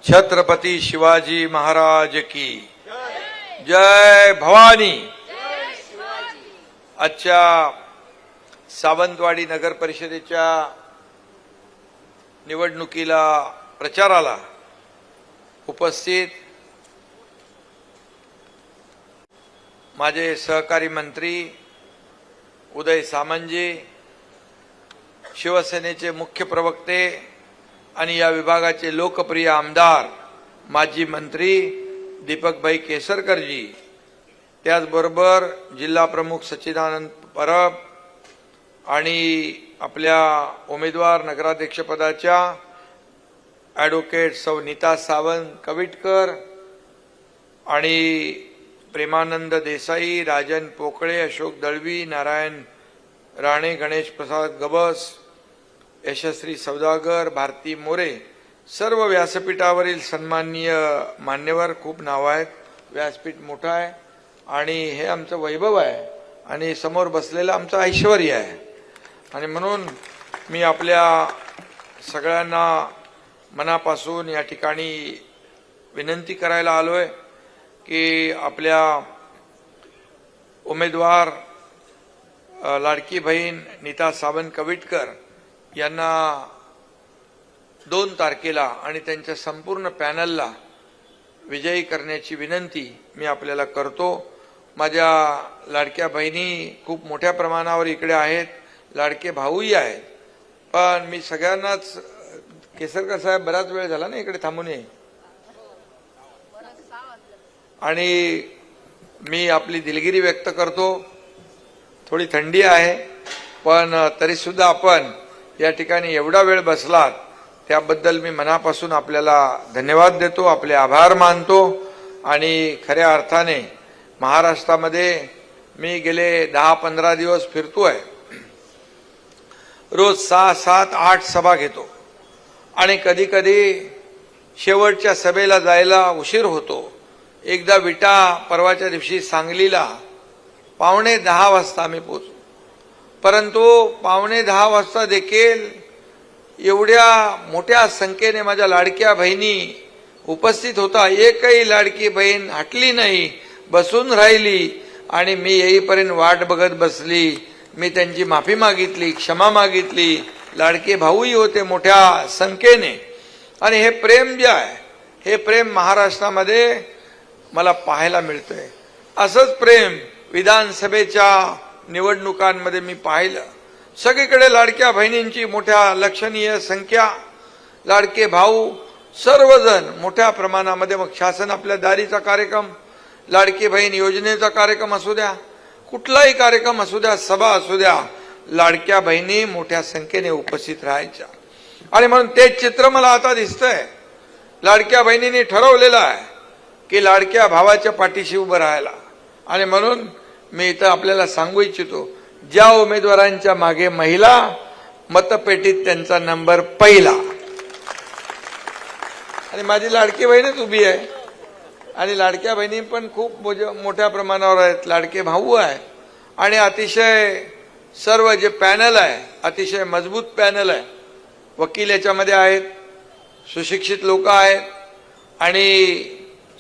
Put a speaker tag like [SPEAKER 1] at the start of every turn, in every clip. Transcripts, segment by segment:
[SPEAKER 1] छत्रपती शिवाजी महाराज की जय भवानी। आजच्या सावंतवाडी नगर परिषदेच्या निवडणुकीला प्रचाराला उपस्थित माझे सहकारी मंत्री उदय सामंतजी, शिवसेनेचे मुख्य प्रवक्ते आणि या विभागाचे लोकप्रिय आमदार माजी मंत्री दीपकभाई केसरकरजी, त्याचबरोबर जिल्हा प्रमुख सच्चिदानंद परब आणि आपल्या उमेदवार नगराध्यक्ष पदाच्या ॲडव्होकेट सौ नीता सावंत कविटकर आणि प्रेमानंद देसाई, राजन पोकळे, अशोक दळवी, नारायण राणे, गणेश प्रसाद गबस, यशस्वी सौदागर, भारती मोरे, सर्व व्यासपीठावरील सन्माननीय मान्यवर, खूप नाव आहेत, व्यासपीठ मोठं आहे आणि हे आमचं वैभव आहे आणि समोर बसलेलं आमचं ऐश्वर्य आहे। आणि म्हणून मी आपल्या सगळ्यांना मनापासून या ठिकाणी विनंती करायला आलोय की आपल्या उमेदवार लाडकी बहीण नीता सावंत कविटकर यांना 2 तारखेला आणि त्यांच्या संपूर्ण पॅनलला विजयी करण्याची विनंती मी आपल्याला करतो। माझ्या लाडक्या बहिणी खूप मोठ्या प्रमाणावर इकडे आहेत, लाडके भाऊही आहेत, पण मी सगळ्यांनाच केसरकर साहेब बराच वेळ झाला ना इकडे थांबून ये, आणि मी आपली दिलगिरी व्यक्त करतो। थोडी थंडी आहे पण तरी सुद्धा आपण या ठिकाणी एवढा वेळ बसलात त्याबद्दल मी मनापासून आपल्याला धन्यवाद देतो, आपले आभार मानतो। आणि खऱ्या अर्थाने महाराष्ट्रामध्ये मी गेले 10-15 दिवस फिरतोय, रोज 6, 7, 8 सभा घेतो आणि कधी कधी शेवटच्या सभेला जायला उशीर होतो। एकदा विटा परवाच्या दिवशी सांगलीला 9:45 वाजता आम्ही पोहोचलो, परंतु 9:45 वाजता देखील एवढ्या मोठ्या संख्येने माझ्या लाडक्या बहिणी उपस्थित होता, एकही लाडकी बहीण हटली नाही, बसून राहिली आणि मी येईपर्यंत वाट बघत बसली। मी त्यांची माफी मागितली, क्षमा मागितली, लाडके भाऊही होते मोठ्या संख्येने। आणि हे प्रेम जे आहे, हे प्रेम महाराष्ट्रामध्ये मला पाहायला मिळतंय। असंच प्रेम विधानसभेच्या निवडणुकांमध्ये मी पाहिलं, सगळीकडे लाडक्या बहिणींची मोठ्या लक्षणीय संख्या, लाडके भाऊ सर्वजण मोठ्या प्रमाणामध्ये, मग शासन आपल्या दारीचा कार्यक्रम, लाडकी बहीण योजनेचा कार्यक्रम असू द्या, कुठलाही कार्यक्रम असू द्या, सभा असू द्या, लाडक्या बहिणी मोठ्या संख्येने उपस्थित राहायच्या। आणि म्हणून तेच चित्र मला आता दिसतंय, लाडक्या बहिणींनी ठरवलेलं आहे की लाडक्या भावाच्या पाठीशी उभं राहायला। आणि म्हणून मी इथं आपल्याला सांगू इच्छितो, ज्या उमेदवारांच्या मागे महिला, मतपेटीत त्यांचा नंबर पहिला। आणि माझी लाडकी बहीणच उभी आहे आणि लाडक्या बहिणी पण खूप मोठ्या प्रमाणावर आहेत, लाडके भाऊ आहे आणि अतिशय सर्व जे पॅनल आहे अतिशय मजबूत पॅनल आहे। वकील याच्यामध्ये आहेत, सुशिक्षित लोक आहेत आणि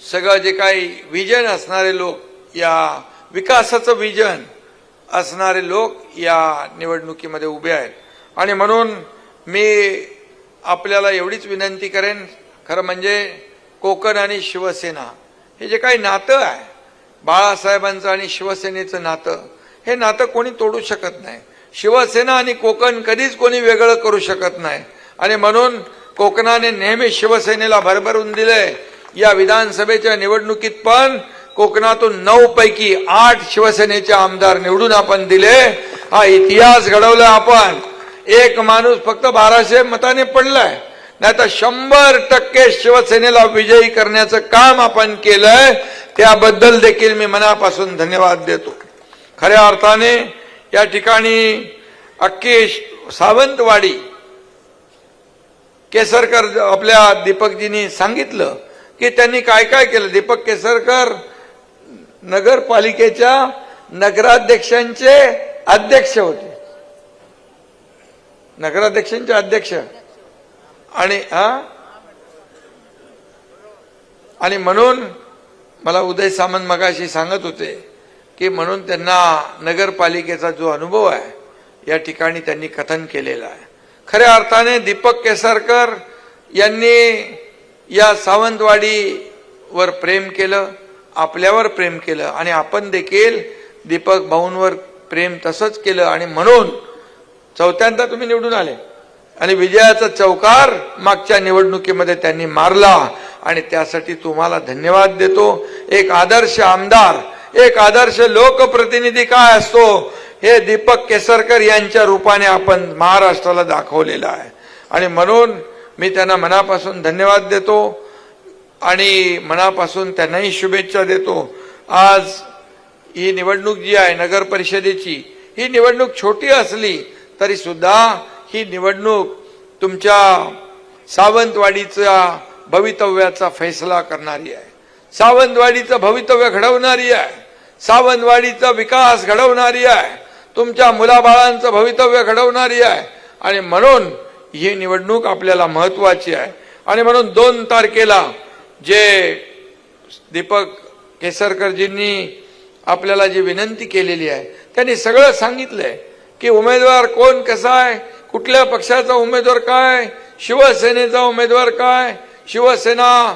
[SPEAKER 1] सगळं जे काही विजन असणारे लोक, या विकासाचं विजन असणारे लोक या निवडणुकीमध्ये उभे आहेत। आणि म्हणून मी आपल्याला एवढीच विनंती करेन, खरं म्हणजे कोकण आणि शिवसेना हे जे काही नातं आहे, बाळासाहेबांचं आणि शिवसेनेचं नातं, हे नातं कोणी तोडू शकत नाही। शिवसेना आणि कोकण कधीच कोणी वेगळं करू शकत नाही। आणि म्हणून कोकणाने नेहमी शिवसेनेला भरभरून दिले। या विधानसभेच्या निवडणुकीत पण कोकणातून 9 पैकी 8 शिवसेनेचे आमदार निवडून आपण दिले। हा इतिहास घडवला आपण। एक माणूस फक्त 1200 मताने पडलाय, नाही तर 100% शिवसेनेला विजयी करण्याचं काम आपण केलंय, त्याबद्दल देखील मी मनापासून धन्यवाद देतो। खऱ्या अर्थाने या ठिकाणी अख्खी सावंतवाडी, केसरकर आपल्या दीपकजींनी सांगितलं की त्यांनी काय काय केलं। दीपक केसरकर नगरपालिकेच्या नगराध्यक्षांचे अध्यक्ष होते, नगराध्यक्षांचे अध्यक्ष, आणि आणि म्हणून मला उदय सामंत मगाशी सांगत होते की म्हणून त्यांना नगरपालिकेचा जो अनुभव आहे या ठिकाणी त्यांनी कथन केलेलं आहे. खऱ्या अर्थाने दीपक केसरकर यांनी या सावंतवाडीवर प्रेम केलं, आपल्यावर प्रेम केलं आणि आपण देखील दीपक भाऊंवर प्रेम तसंच केलं आणि म्हणून चौथ्यांदा तुम्ही निवडून आले आणि विजयाचा चौकार मागच्या निवडणुकीमध्ये त्यांनी मारला आणि त्यासाठी तुम्हाला धन्यवाद देतो. एक आदर्श आमदार, एक आदर्श लोकप्रतिनिधी काय असतो हे दीपक केसरकर यांच्या रूपाने आपण महाराष्ट्राला दाखवलेलं आहे आणि म्हणून मी त्यांना मनापासून धन्यवाद देतो आणि मनापासून त्यांनाही शुभेच्छा देतो. आज ही निवडणूक जी आहे नगर परिषदेची, ही निवडणूक छोटी असली तरी सुद्धा ही निवडणूक तुमच्या सावंतवाडीच्या भवितव्याचा फैसला करणारी आहे, सावंतवाडीचं भवितव्य घडवणारी आहे, सावंतवाडीचा विकास घडवणारी आहे, तुमच्या मुलाबाळांचं भवितव्य घडवणारी आहे आणि म्हणून ही निवडणूक आपल्याला महत्वाची आहे. आणि म्हणून 2 तारखेला जे दीपक केसरकरजींनी आपल्याला जी विनंती केलेली आहे त्यांनी सगळं सांगितलंय की उमेदवार कोण कसा आहे, कुठल्या पक्षाचा उमेदवार काय, शिवसेनेचा उमेदवार काय, शिवसेना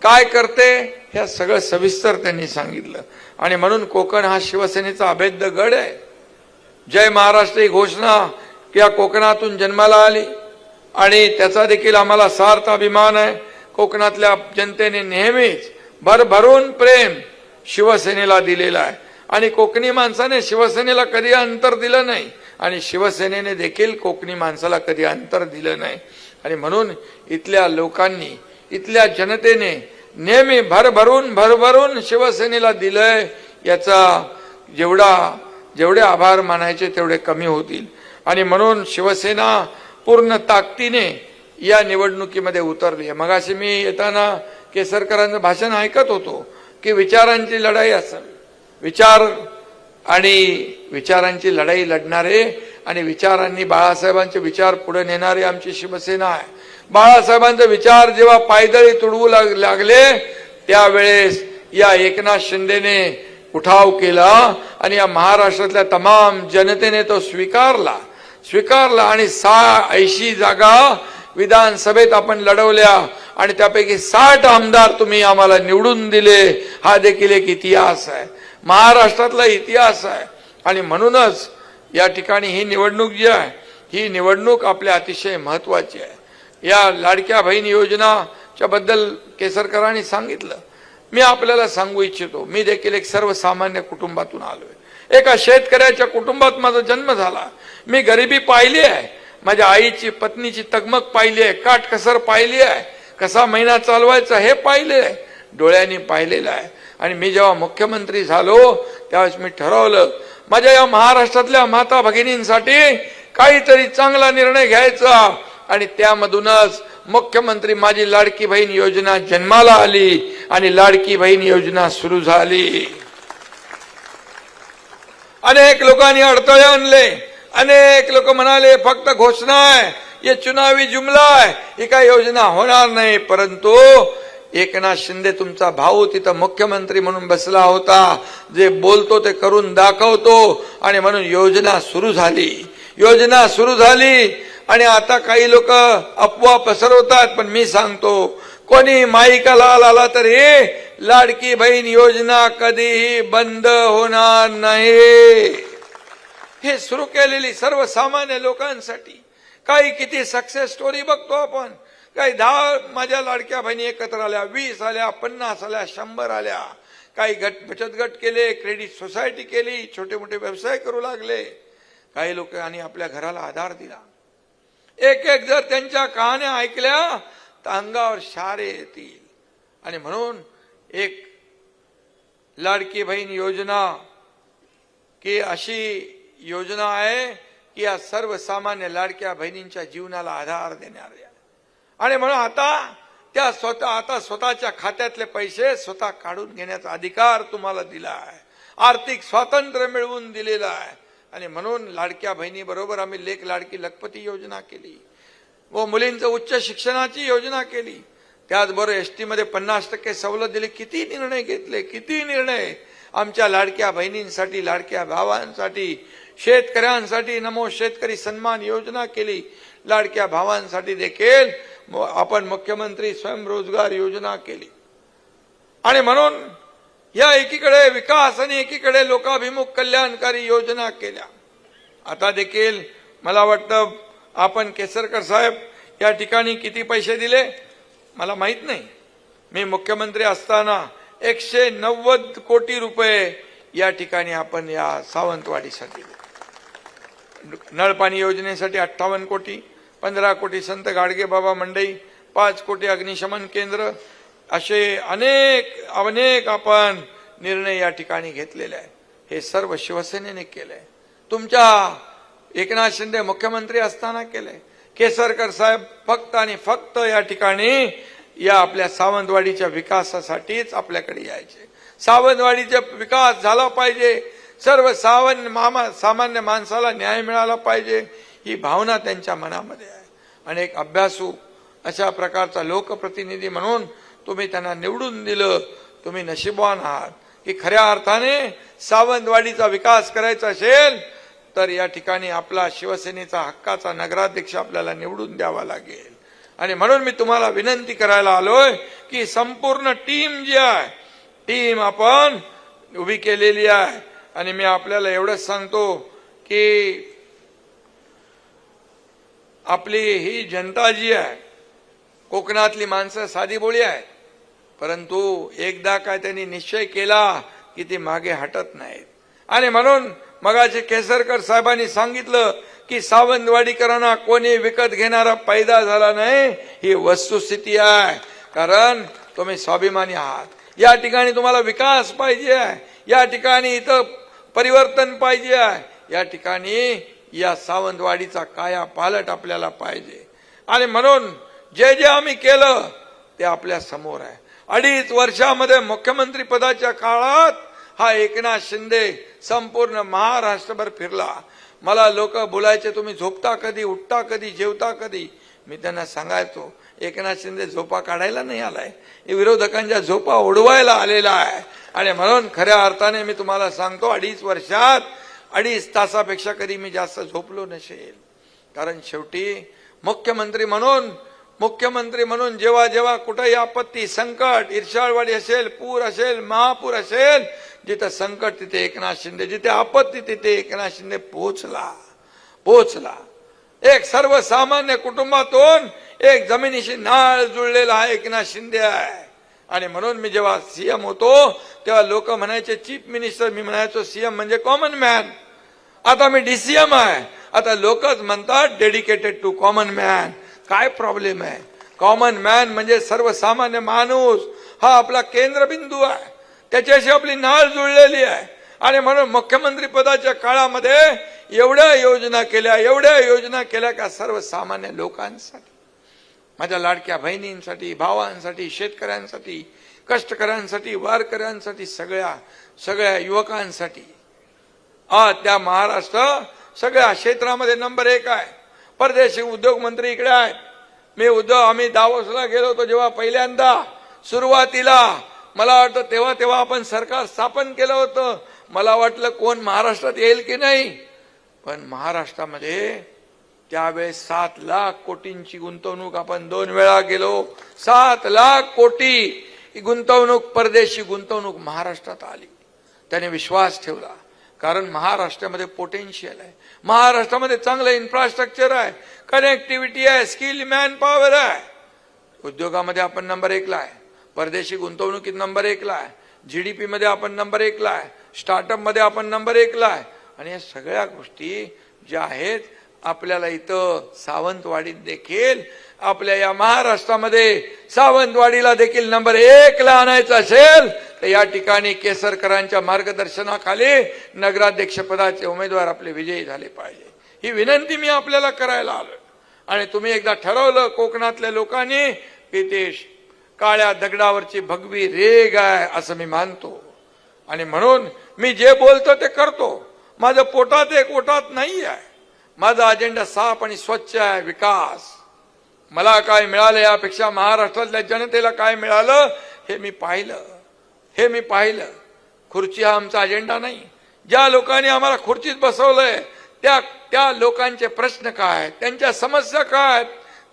[SPEAKER 1] काय करते, हे सगळं सविस्तर त्यांनी सांगितलं. आणि म्हणून कोकण हा शिवसेनेचा अभेद्य गड आहे. जय महाराष्ट्र ही घोषणा या कोकणातून जन्माला आली आणि त्याचा देखील आम्हाला सार्थ अभिमान आहे. कोकणातल्या जनतेने नेहमीच भरभरून प्रेम शिवसेनेला दिलेला आहे आणि कोकणी माणसाने शिवसेनेला कधी अंतर दिलं नाही आणि शिवसेनेने देखील कोकणी माणसाला कधी अंतर दिलं नाही. आणि म्हणून इथल्या लोकांनी, इथल्या जनतेने नेहमी भरभरून शिवसेनेला दिलंय. याचा जेवढे आभार मानायचे तेवढे कमी होतील. आणि म्हणून शिवसेना पूर्ण ताकदीने या निवडणुकीमध्ये उतरली आहे. मगाशी मी येताना केसरकरांचं भाषण ऐकत होतो की विचारांची लढाई असेल, विचार आणि विचारांची लढाई लढणारे आणि विचारांनी बाळासाहेबांचे विचार पुढे नेणारे आमची शिवसेना आहे. बाळासाहेबांचे विचार जेव्हा पायदळी तुडवू लागले त्यावेळेस या एकनाथ शिंदेने उठाव केला आणि या महाराष्ट्रातल्या तमाम जनतेने तो स्वीकारला आणि 80 जागा विधानसभेत आपण लढवल्या आणि त्यापैकी 60 आमदार तुम्ही आम्हाला निवडून दिले. हा देखील एक इतिहास आहे, महाराष्ट्रातला इतिहास आहे. आणि म्हणूनच या ठिकाणी ही निवडणूक जी आहे ही निवडणूक आपल्या अतिशय महत्वाची आहे. या लाडक्या बहीण योजनाच्या बद्दल केसरकरांनी सांगितलं. मी आपल्याला सांगू इच्छितो, मी देखील एक सर्वसामान्य कुटुंबातून आलोय. एका शेतकऱ्याच्या कुटुंबात माझा जन्म झाला. मी गरिबी पाहिली आहे, माझ्या आईची पत्नीची तगमग पाहिली आहे, काटकसर पाहिली आहे, कसा महिना चालवायचा हे पाहिले आहे, डोळ्यांनी पाहिलेलं आहे. आणि मी जेव्हा मुख्यमंत्री झालो त्यावेळेस मी ठरवलं माझ्या या महाराष्ट्रातल्या माता भगिनींसाठी काहीतरी चांगला निर्णय घ्यायचा आणि त्यामधूनच मुख्यमंत्री माझी लाडकी बहीण योजना जन्माला आली आणि लाडकी बहीण योजना सुरू झाली. अनेक लोकांनी अडथळे आणले, अनेक लोक म्हणाले फक्त घोषणा आहे, ये चुनावी जुमला आहे, ही काय योजना होणार नाही. परंतु एकनाथ शिंदे तुमचा भाऊ तिथं मुख्यमंत्री म्हणून बसला होता, जे बोलतो ते करून दाखवतो आणि म्हणून योजना सुरू झाली. आणि आता काही लोक अफवा पसरवतात, पण मी सांगतो कोणी माईका लाल आला तरी लाडकी बहीण योजना कधीही बंद होणार नाही. हे सुरू केलेली सर्वसामान्य लोकांसाठी काही किती सक्सेस स्टोरी बघतो आपण. काही 10 माझ्या लाडक्या बहिणी एकत्र आल्या, 20 आल्या, 50 आल्या, 100 आल्या. काही बचत गट केले, क्रेडिट सोसायटी केली, छोटे मोठे व्यवसाय करू लागले. काही लोकांनी आपल्या घराला आधार दिला. एक जर त्यांच्या कहाण्या ऐकल्या तर अंगावर शारे येतील. आणि म्हणून एक लाडकी बहीण योजना की अशी योजना आहे की या सर्वसामान्य लाडक्या बहिणींच्या जीवनाला आधार देणारी आहे. आणि म्हणून आता स्वतःच्या खात्यातले पैसे स्वतः काढून घेण्याचा अधिकार तुम्हाला दिला आहे, आर्थिक स्वातंत्र्य मिळवून दिलेलं आहे. आणि म्हणून लाडक्या बहिणी बरोबर आम्ही लेक लाडकी लखपती योजना केली व मुलींचं उच्च शिक्षणाची योजना केली. त्याचबरोबर एसटी मध्ये 50% सवलत दिली. किती निर्णय घेतले, किती निर्णय आमच्या लाडक्या बहिणींसाठी, लाडक्या भावांसाठी, शेतकऱ्यांसाठी नमो शेतकरी सन्मान योजना केली. लाडक्या भावांसाठी देखील आपण मुख्यमंत्री स्वयंरोजगार योजना केली. आणि म्हणून या एकीकडे विकास आणि एकीकडे लोकाभिमुख कल्याणकारी योजना केल्या. आता देखील मला वाटतं आपण केसरकर साहेब या ठिकाणी किती पैसे दिले मला माहित नाही. मी मुख्यमंत्री असताना 190 कोटी रुपये या ठिकाणी आपण या सावंतवाडीसाठी दिले. नळपाणी योजनेसाठी 58 कोटी, 15 कोटी संत गाडगेबाबा मंडई, 5 कोटी अग्निशमन केंद्र, असे अनेक आपण निर्णय या ठिकाणी घेतलेले आहे. हे सर्व शिवसेनेने केलंय. तुमच्या एकनाथ शिंदे मुख्यमंत्री असताना केलंय. केसरकर साहेब फक्त आणि फक्त या ठिकाणी या आपल्या सावंतवाडीच्या विकासासाठीच आपल्याकडे यायचे. सावंतवाडीचा विकास झाला पाहिजे, सर्व सामान्य माणसाला न्याय मिळाला पाहिजे, ही भावना त्यांच्या मनामध्ये आहे. आणि एक अभ्यासू अशा प्रकारचा लोकप्रतिनिधी म्हणून तुम्ही त्यांना निवडून दिलं. तुम्ही नशीबवान आहात की खऱ्या अर्थाने सावंतवाडीचा विकास करायचा असेल तर या ठिकाणी आपला शिवसेनेचा हक्काचा नगराध्यक्ष आपल्याला निवडून द्यावा लागेल. आणि म्हणून मी तुम्हाला विनंती करायला आलोय की संपूर्ण टीम जी आहे, टीम आपण उभी केलेली आहे. आणि मी आपल्याला एवढंच सांगतो की आपली ही जनता जी आहे, कोकणातली माणसं साधीभोळी आहेत, परंतु एकदा काय त्यांनी निश्चय केला की ती मागे हटत नाहीत. आणि म्हणून मगाचे केसरकर साहेबांनी सांगितलं की सावंतवाडीकरांना कोणी विकत घेणारा पैदा झाला नाही, ही वस्तुस्थिती आहे. कारण तुम्ही स्वाभिमानी आहात. या ठिकाणी तुम्हाला विकास पाहिजे आहे, या ठिकाणी इथं परिवर्तन पाहिजे आहे, या ठिकाणी या सावंतवाडीचा काया पालट आपल्याला पाहिजे. आणि म्हणून जे जे आम्ही केलं ते आपल्या समोर आहे. 2.5 वर्षामध्ये मुख्यमंत्री पदाच्या काळात हा एकनाथ शिंदे संपूर्ण महाराष्ट्रभर फिरला. मला लोक बोलायचे तुम्ही झोपता कधी, उठता कधी, जेवता कधी. मी त्यांना सांगायचो एकनाथ शिंदे झोपा काढायला नाही आलाय, विरोधकांच्या झोपा उडवायला आलेला आहे. आणि म्हणून खऱ्या अर्थाने मी तुम्हाला सांगतो 2.5 वर्षात 2.5 तासापेक्षा कधी मी जास्त झोपलो नसेल. कारण शेवटी मुख्यमंत्री म्हणून जेव्हा जेव्हा कुठेही आपत्ती, संकट, इर्षाळवाडी असेल, पूर असेल, महापूर असेल, जिथे संकट तिथे एकनाथ शिंदे, जिथे आपत्ती तिथे एकनाथ शिंदे पोहोचला. एक सर्वसामान्य कुटुंबातून एक जमिनीशी नाळ जुळलेला हा एकनाथ शिंदे आहे. आणि म्हणून मी जेव्हा सीएम होतो तेव्हा लोक म्हणायचे चीफ मिनिस्टर, मी म्हणायचो सीएम म्हणजे कॉमन मॅन. आता मी डीसीएम आहे. आता लोकच म्हणतात डेडिकेटेड टू कॉमन मॅन. काय प्रॉब्लेम आहे? कॉमन मॅन म्हणजे सर्वसामान्य माणूस हा आपला केंद्रबिंदू आहे, त्याच्याशी आपली नाळ जुळलेली आहे. आणि म्हणून मुख्यमंत्री पदाच्या काळामध्ये एवढ्या योजना केल्या का सर्वसामान्य लोकांसाठी, माझ्या लाडक्या बहिणींसाठी, भावांसाठी, शेतकऱ्यांसाठी, कष्टकऱ्यांसाठी, वारकऱ्यांसाठी, सगळ्या युवकांसाठी. आज त्या महाराष्ट्र सगळ्या क्षेत्रामध्ये नंबर 1 आहे. परदेशी उद्योग मंत्री इकडे आहेत. आम्ही दावोसला गेलो होतो जेव्हा पहिल्यांदा सुरुवातीला, मला वाटतं तेव्हा आपण सरकार स्थापन केलं होतं. मला वाटलं कोण महाराष्ट्रात येईल की नाही, पण महाराष्ट्रामध्ये त्यावेळेस 7 लाख कोटींची गुंतवणूक आपण 2 वेळा गेलो. 7 लाख कोटी गुंतवणूक, परदेशी गुंतवणूक महाराष्ट्रात आली. त्याने विश्वास ठेवला. कारण महाराष्ट्रामध्ये पोटेन्शियल आहे, महाराष्ट्रामध्ये चांगलं इन्फ्रास्ट्रक्चर आहे, कनेक्टिव्हिटी आहे, स्किल मॅन पॉवर आहे. उद्योगामध्ये आपण नंबर 1 ला आहे, परदेशी गुंतवणुकीत नंबर 1 ला आहे, जीडीपी मध्ये आपण नंबर 1 ला आहे, स्टार्टअप मध्ये आपण नंबर 1 ला आहे. आणि या सगळ्या गोष्टी ज्या आहेत आपल्याला इथं सावंतवाडीत देखील, आपल्या या महाराष्ट्रामध्ये सावंतवाडीला देखील नंबर 1 ला आणायचं असेल तर या ठिकाणी केसरकरांच्या मार्गदर्शनाखाली नगराध्यक्ष पदाचे उमेदवार आपले विजयी झाले पाहिजे. ही विनंती मी आपल्याला करायला आलो. आणि तुम्ही एकदा ठरवलं कोकणातल्या लोकांनी की ते काळ्या दगडावरची भगवी रेग आहे असं मी मानतो. आणि म्हणून मी जे बोलतो ते करतो. माझं पोटात एक ओटात नाही आहे. माझा अजेंडा साफ आणि स्वच्छ आहे, विकास. मला काय मिळालं यापेक्षा महाराष्ट्रातल्या जनतेला काय मिळालं हे मी पाहिलं. खुर्ची हा आमचा अजेंडा नाही. ज्या लोकांनी आम्हाला खुर्चीत बसवलंय त्या लोकांचे प्रश्न काय, त्यांच्या समस्या काय,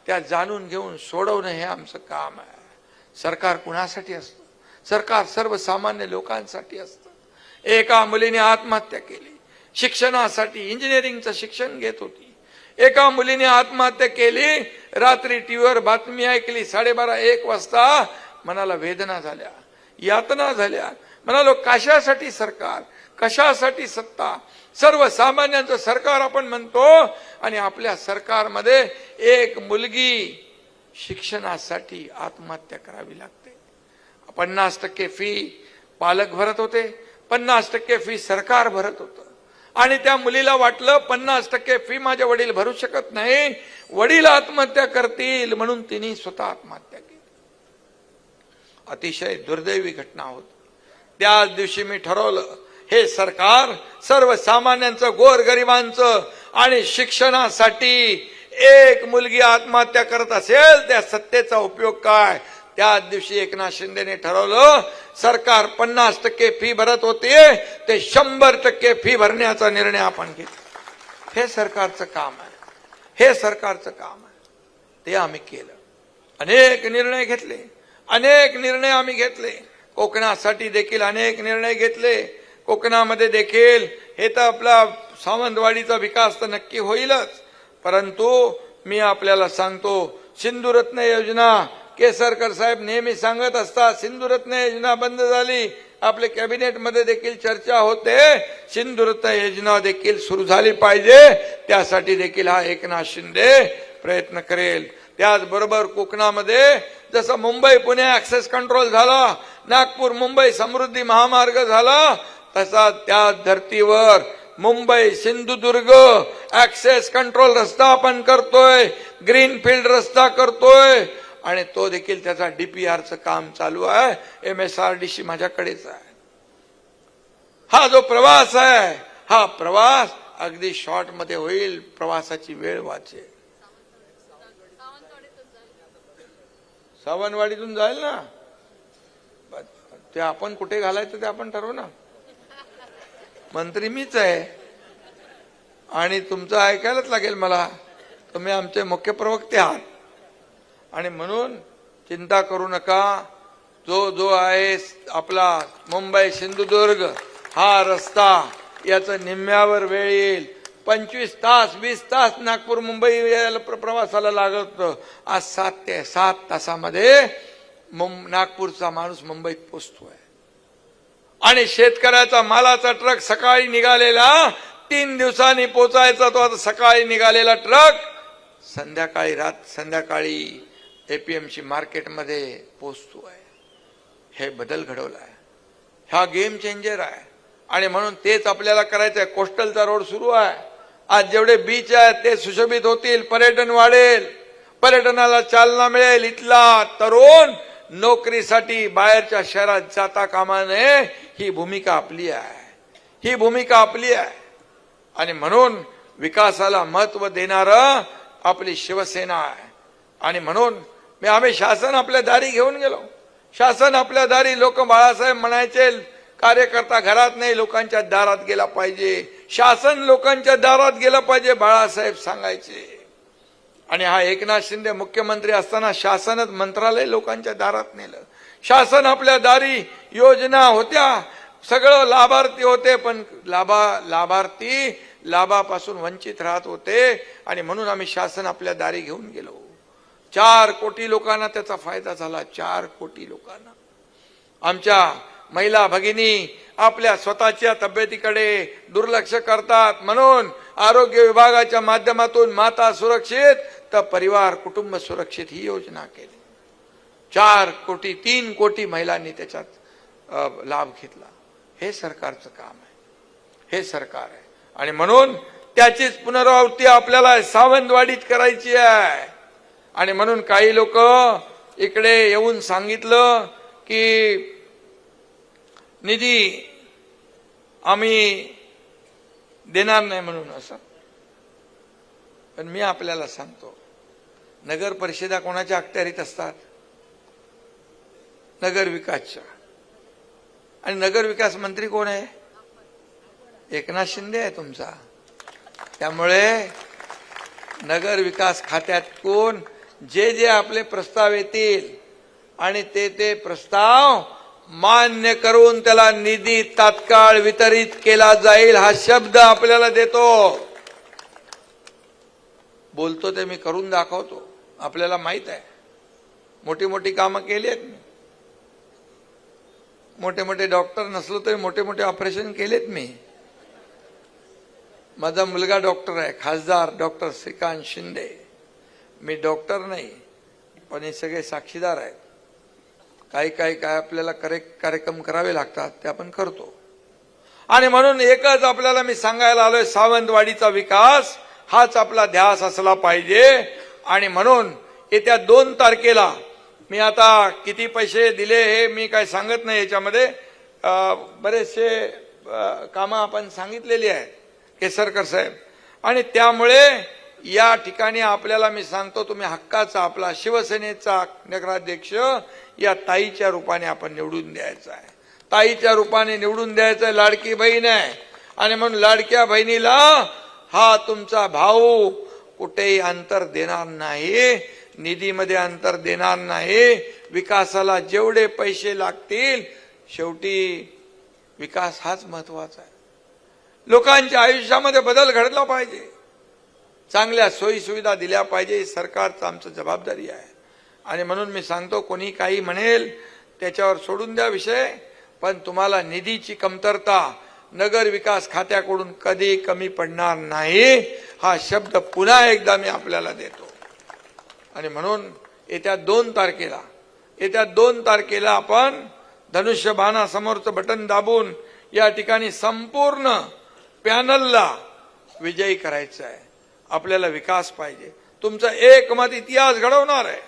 [SPEAKER 1] त्या जाणून घेऊन सोडवणं हे आमचं काम आहे. सरकार कुणासाठी असतं? सरकार सर्वसामान्य लोकांसाठी असतं. एका मुलीने आत्महत्या केली शिक्षणासाठी, इंजिनिअरिंगचं शिक्षण घेत होती. एका मुलीने आत्महत्या केली, रात्री टीव्हीवर बातमी ऐकली 12:30-1 वाजता, मनाला वेदना झाल्या, यातना झाल्या. म्हणालो कशासाठी सरकार, कशासाठी सत्ता? सर्वसामान्यांचं सरकार आपण म्हणतो आणि आपल्या सरकारमध्ये एक मुलगी शिक्षणासाठी आत्महत्या करावी लागते. 50% फी पालक भरत होते, 50% फी सरकार भरत होतं. आणि त्या मुलीला वाटलं 50% फी माझे वडील भरू शकत नाही, वडील आत्महत्या करतील, म्हणून तिने स्वतः आत्महत्या केली. अतिशय दुर्दैवी घटना होती. त्याच दिवशी मी ठरवलं हे सरकार सर्वसामान्यांचं, गोरगरिबांचं आणि शिक्षणासाठी एक मुलगी आत्महत्या करत असेल त्या सत्तेचा उपयोग काय? त्याच दिवशी एकनाथ शिंदेने ठरवलं सरकार 50% फी भरत होते ते 100% फी भरण्याचा निर्णय आपण घेतला. हे सरकारचं काम आहे, हे सरकारचं काम आहे. ते आम्ही केलं. अनेक निर्णय आम्ही घेतले. कोकणासाठी देखील अनेक निर्णय घेतले. कोकणामध्ये देखील हे तर आपला सावंतवाडीचा विकास तर नक्की होईलच, परंतु मी आपल्याला सांगतो सिंधुरत्न योजना, केसरकर साहेब नेहमी सांगत असतात सिंधुरत्न योजना बंद झाली. आपल्या कॅबिनेटमध्ये देखील चर्चा होते सिंधुरत्न योजना देखील सुरू झाली पाहिजे. त्यासाठी देखील हा एकनाथ शिंदे प्रयत्न करेल. त्याचबरोबर कोकणामध्ये जसं मुंबई पुणे ऍक्सेस कंट्रोल झाला, नागपूर मुंबई समृद्धी महामार्ग झाला, तसा त्या धर्तीवर मुंबई सिंधुदुर्ग ऍक्सेस कंट्रोल रस्ता आपण करतोय, ग्रीनफील्ड रस्ता करतोय आणि तो देखील त्याचा डीपीआरचं काम चालू आहे. MSRDC माझ्याकडेच आहे. हा जो प्रवास आहे हा प्रवास अगदी शॉर्ट मध्ये होईल, प्रवासाची वेळ वाचेल. सावंतवाडीतून जाईल ना, ते आपण कुठे घालायचं ते आपण ठरवू ना. मंत्री मीच आहे आणि तुमचं ऐकायलाच लागेल मला. तुम्ही आमचे मुख्य प्रवक्ते आहात आणि म्हणून चिंता करू नका. जो आहे आपला मुंबई सिंधुदुर्ग हा रस्ता याचं निम्म्यावर वेळ येईल. 25 तास 20 तास नागपूर मुंबई यायला प्रवासाला लागत, आज 7 ते 7 तासामध्ये नागपूरचा माणूस मुंबईत पोहोचतोय. आणि शेतकऱ्याचा मालाचा ट्रक सकाळी निघालेला 3 दिवसांनी पोहोचायचा, तो आता सकाळी निघालेला ट्रक संध्याकाळी APMC मार्केटमध्ये पोहोचतोय. हे बदल घडवलाय. हा गेम चेंजर आहे आणि म्हणून तेच आपल्याला करायचंय. कोस्टलचा रोड सुरू आहे. आज जेवढे बीच आहेत ते सुशोभित होतील, पर्यटन वाढेल, पर्यटनाला चालना मिळेल. इथला तरुण नोकरीसाठी बाहेरच्या शहरात जाता कामा नये, ही भूमिका आपली आहे. आणि म्हणून विकासाला महत्व देणारं आपली शिवसेना आहे. आणि म्हणून आम्ही शासन आपल्या दारी घेऊन गेलो. शासन आपल्या दारी, लोक बाळासाहेब म्हणायचे कार्यकर्ता घरात नाही लोकांच्या दारात गेला पाहिजे, शासन लोकांच्या दारात गेलं पाहिजे, बाळासाहेब सांगायचे. आणि हा एकनाथ शिंदे मुख्यमंत्री असताना शासनच मंत्रालय लोकांच्या दारात नेलं. शासन आपल्या दारी, योजना होत्या, सगळं लाभार्थी होते, पण लाभार्थी लाभापासून वंचित राहत होते. आणि म्हणून आम्ही शासन आपल्या दारी घेऊन गेलो. 4 कोटी लोकांना त्याचा फायदा झाला. 4 कोटी लोकांना. आमच्या महिला भगिनी आपल्या स्वतःच्या तब्येतीकडे दुर्लक्ष करतात, म्हणून आरोग्य विभागाच्या माध्यमातून माता सुरक्षित तर परिवार कुटुंब सुरक्षित ही योजना केली. 4 कोटी 3 कोटी महिलांनी त्याच्यात लाभ घेतला. हे सरकारचं काम आहे, हे सरकार आहे. आणि म्हणून त्याचीच पुनरावृत्ती आपल्याला सावंतवाडीत करायची आहे. आणि म्हणून काही लोक इकडे येऊन सांगितलं की निधी आम्ही देणार नाही म्हणून. असं पण मी आपल्याला सांगतो नगर परिषदा कोणाच्या अखत्यारीत असतात? नगर विकासच्या. आणि नगर विकास मंत्री कोण आहे? एकनाथ शिंदे आहे तुमचा. त्यामुळे नगर विकास खात्यातून जे जे आपले प्रस्ताव येतील आणि ते प्रस्ताव मान्य करून त्याला निधी तात्काळ वितरित केला जाईल हा शब्द आपल्याला देतो. बोलतो ते मी करून दाखवतो. आपल्याला माहित आहे मोठी मोठी कामं केली आहेत मी. मोठे मोठे डॉक्टर नसलो तरी मोठे मोठे ऑपरेशन केलेत मी. माझा मुलगा डॉक्टर आहे, खासदार डॉक्टर श्रीकांत शिंदे. मी डॉक्टर नाही, पण हे सगळे साक्षीदार आहेत. काय आपल्याला कार्यक्रम करावे लागतात ते आपण करतो. आणि म्हणून एकच आपल्याला मी सांगायला आलोय, सावंतवाडीचा विकास हाच आपला ध्यास असला पाहिजे. आणि म्हणून येत्या 2 तारखेला मी आता किती पैसे दिले हे मी काय सांगत नाही. याच्यामध्ये बरेचसे कामं आपण सांगितलेली आहेत केसरकर साहेब. आणि त्यामुळे या ठिकाणी आपल्याला मी सांगतो, तुम्ही हक्काचा आपला शिवसेनेचा नगराध्यक्ष या ताईच्या रूपाने आपण निवडून द्यायचा आहे. ताईच्या रूपाने निवडून द्यायचं आहे. लाडकी बहीण आहे आणि म्हणून लाडक्या बहिणीला हा तुमचा भाऊ कुठेही अंतर देणार नाही, निधीमध्ये अंतर देणार नाही. विकासाला जेवढे पैसे लागतील, शेवटी विकास हाच महत्वाचा आहे. लोकांच्या आयुष्यामध्ये बदल घडला पाहिजे, चांगल्या सोयी सुविधा दिल्या पाहिजे. सरकारचं आमचं जबाबदारी आहे. आणि म्हणून मी सांगतो, कोणी काही म्हणेल त्याच्यावर सोडून द्या विषय, पण तुम्हाला निधीची कमतरता नगर विकास खात्याकडून कधी कमी पडणार नाही हा शब्द पुन्हा एकदा मी आपल्याला देतो. आणि म्हणून येत्या 2 तारखेला आपण धनुष्यबाणासमोरचं बटन दाबून या ठिकाणी संपूर्ण पॅनलला विजयी करायचं आहे. आपल्याला विकास पाहिजे. तुमचं एकमत इतिहास घडवणार आहे.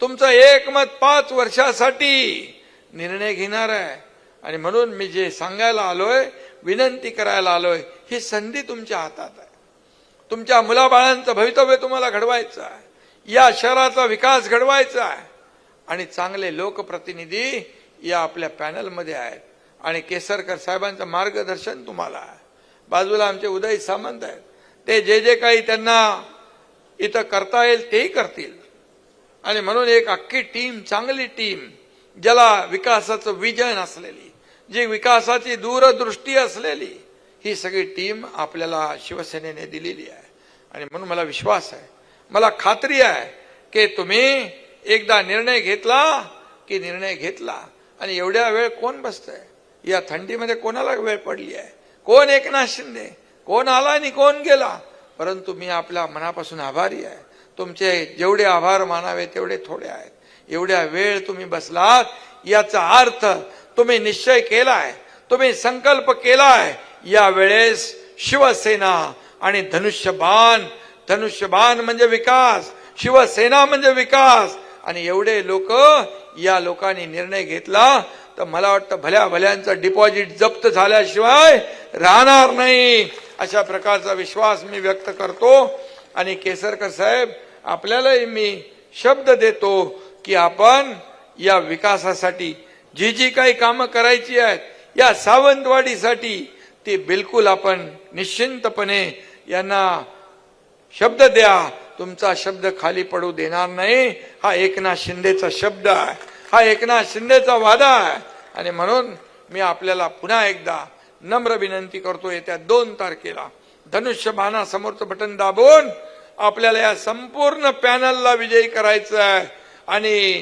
[SPEAKER 1] तुमचं एकमत 5 वर्षासाठी निर्णय घेणार आहे. आणि म्हणून मी जे सांगायला आलोय, विनंती करायला आलोय, ही संधी तुमच्या हातात आहे. तुमच्या मुलाबाळांचं भवितव्य तुम्हाला घडवायचं आहे. या शहराचा विकास घडवायचा आहे. आणि चांगले लोकप्रतिनिधी या आपल्या पॅनलमध्ये आहेत. आणि केसरकर साहेबांचं मार्गदर्शन तुम्हाला आहे. बाजूला आमचे उदय सामंत आहेत. ते जे काही त्यांना इथं करता येईल तेही करतील. आणि म्हणून एक अख्खी टीम, चांगली टीम, ज्याला विकासाचं विजन असलेली, जी विकासाची दूरदृष्टी असलेली, ही सगळी टीम आपल्याला शिवसेनेने दिलेली आहे. आणि म्हणून मला विश्वास आहे, मला खात्री आहे की तुम्ही एकदा निर्णय घेतला की निर्णय घेतला. आणि एवढ्या वेळ कोण बसतंय? या थंडीमध्ये कोणाला वेळ पडली आहे? कोण एकनाथ शिंदे? कोण आला आणि कोण गेला? परंतु मी आपल्या मनापासून आभारी आहे. तुमचे जेवढे आभार मानावे तेवढे थोडे आहेत. एवढ्या वेळ तुम्ही बसलात, याचा अर्थ तुम्ही निश्चय केलाय, तुम्ही संकल्प केलाय. या वेळेस शिवसेना आणि धनुष्यबाण म्हणजे विकास, शिवसेना म्हणजे विकास. आणि एवढे लोक, या लोकांनी निर्णय घेतला तर मला वाटतं भल्या भल्यांचं डिपॉझिट जप्त झाल्याशिवाय राहणार नाही, अशा प्रकारचा विश्वास मी व्यक्त करतो. आणि केसरकर साहेब, आपल्यालाही मी शब्द देतो की आपण या विकासासाठी जी काही कामं करायची आहेत, या सावंतवाडीसाठी, ती बिलकुल आपण निश्चिंतपणे यांना शब्द द्या. तुमचा शब्द खाली पडू देणार नाही. हा एकनाथ शिंदेचा शब्द आहे, हा एकनाथ शिंदेचा वादा आहे. आणि म्हणून मी आपल्याला पुन्हा एकदा नम्र विनंती करतो, येत्या 2 तारखेला धनुष्यबाणासमोरचं बटन दाबून आपल्याला या संपूर्ण पॅनलला विजयी करायचं आहे. आणि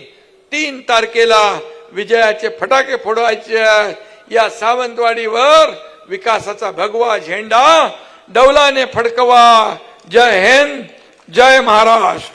[SPEAKER 1] 3 तारखेला विजयाचे फटाके फोडायचे आहे. या सावंतवाडीवर विकासाचा भगवा झेंडा डौलाने फडकवा. जय हिंद, जय महाराष्ट्र.